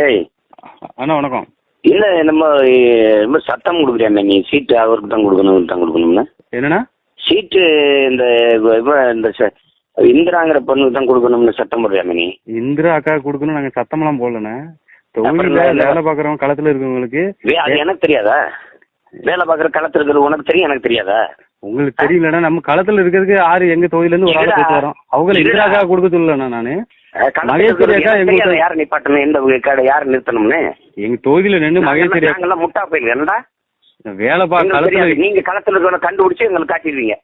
ஏய் அண்ணா வணக்கம். இல்லை நம்ம சட்டம் கொடுக்குறியாண்ணே நீ சீட்டு அவருக்கு தான் கொடுக்கணும் தான் கொடுக்கணும்னா என்னண்ணா சீட்டு இந்த இந்த இந்திராங்கிற பொண்ணுக்கு தான் கொடுக்கணும்னு சட்டம் போடுறியாண்ணே நீ? இந்திரா அக்கா கொடுக்கணும் நாங்கள் சத்தமெல்லாம் போடலண்ணே. தொகுதியில் வேலை பார்க்குறவங்க களத்தில் இருக்கவங்களுக்கு. அது எனக்கு தெரியாதா? வேலை பார்க்குற களத்தில் இருக்கிறது உனக்கு தெரியும், எனக்கு தெரியாதா? உங்களுக்கு தெரியலண்ணா, நம்ம களத்தில் இருக்கிறதுக்கு ஆறு எங்கள் தொகுதியிலேருந்து ஒரு ஆள் போயிட்டு வரோம். அவங்க இந்திரா அக்கா கொடுக்க சொல்லலண்ணா. நான் மகேஸ்வரி அக்கா எங்களுக்கு யாரை நிப்பாட்டணும், எந்த யாரை நிறுத்தணும்னு எங்கள் தொகுதியில் நின்று மகேஸ்வரி அக்கா முட்டா போயிருக்கா வேலை பார்க்க களத்தில் நீங்க களத்தில் இருக்கிற கண்டுபிடிச்சு எங்களுக்கு காட்டிடுவீங்க.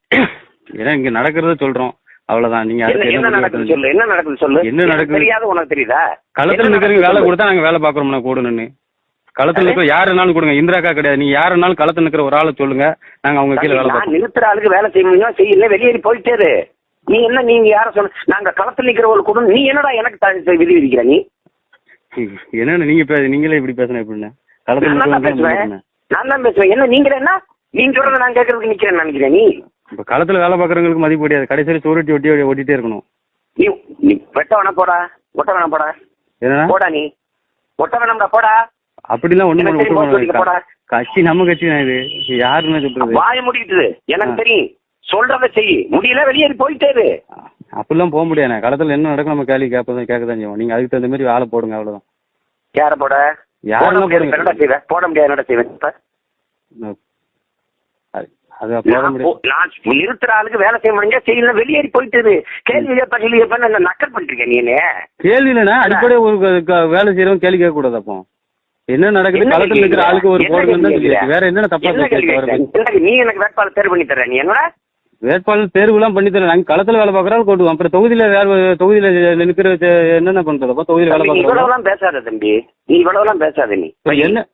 ஏன்னா இங்கே நடக்கிறத சொல்கிறோம், அவ்வளோதான். நீங்கள் என்ன நடக்குது சொல்லு, என்ன நடக்குது சொல்லு. என்ன நடக்குது தெரியாத உனக்கு தெரியுதா? களத்தில் நிற்கிறவங்க வேலை கொடுத்தா நாங்கள் வேலை பார்க்குறோம்னா கூடணுன்னு. களத்தில் நிற்கிற யாருனாலும் கொடுங்க, இந்திராக்கா கிடையாது. நீங்க யாருனாலும் களத்தில் நிற்கிற ஒரு ஆளை சொல்லுங்க, நாங்க அவங்க கீழே வேலை பார்ப்போம். நிறுத்துற ஆளுக்கு வேலை செய்யணும், செய்யல வெளியேறி போயிட்டே. நீ என்ன நீங்க யார சொன்ன? நாங்க களத்தில் நிற்கிறவங்களுக்கு கூட நீ என்னடா எனக்கு விதி விதிக்கிற? நீ என்னன்னு நீங்களே இப்படி பேசணும் எப்படின்னா? களத்தில் நான் தான் பேசுவேன். என்ன நீங்க என்ன நீங்க சொல்றத நான் கேட்கறதுக்கு நிக்கிறேன்னு நினைக்கிறேன். நீ இப்ப களத்துல வேலை பார்க்கறவங்களுக்கு மதிப்பு கிடையாது. கடைசியில் சோறுட்டி ஒட்டிட்டே இருக்கணும். நீ வெட்ட வேணா போடா, ஒட்ட வேணா போடா. என்ன போடா, நீ ஒட்ட வேணாம்டா போடா. அப்படிலாம் ஒண்ணு போடா. கட்சி நம்ம கட்சி தான். இது யாருன்னு சொல்றது? வாய முடிக்கிட்டு எனக்கு தெரியும், சொல்றத செய். முடியல வெளியேறி போயிட்டே. அப்படிலாம் போக முடியாது. களத்துல என்ன நடக்கும் நம்ம கேள்வி கேட்கதான் செய்வோம். நீங்க அதுக்கு தகுந்த மாதிரி ஆளை போடுங்க, அவ்வளவுதான். யார போட? யாரும் என்னடா செய்வேன்? போட முடியாது. என்னடா செய்வேன்? நிறுத்துற ஆளுக்கு வேலை செய்ய முடிஞ்சா செய்யல, வெளியேறி போயிட்டு கேள்வி கேட்ப நக்கல் பண்ணிருக்க நீ. கேள்வி இல்லைன்னா அடிப்படை ஒரு வேலை செய்யறவங்க கேள்வி கேட்க கூடாது. அப்போ என்ன நடக்குது? களத்தில் இருக்கிற ஆளுக்கு ஒரு போடுங்க. வேற என்னென்ன தப்பா? நீ எனக்கு வேட்பாளர் தேர்வு பண்ணி தர்ற? நீ என்னடா வேட்பாளர் தேர்வுலாம் பண்ணி தரேன். நாங்கள் களத்தில் வேலை பார்க்குறோம் கொண்டுவோம். அப்புறம் தொகுதியில் தொகுதியில் நிற்கிற என்னென்ன பண்ணுறது? அப்போ தொகுதியில் வேலை பார்க்குறோம். இவ்வளவுலாம் பேசாத தம்பி, நீ இவ்வளவுலாம் பேசாத. நீ என்ன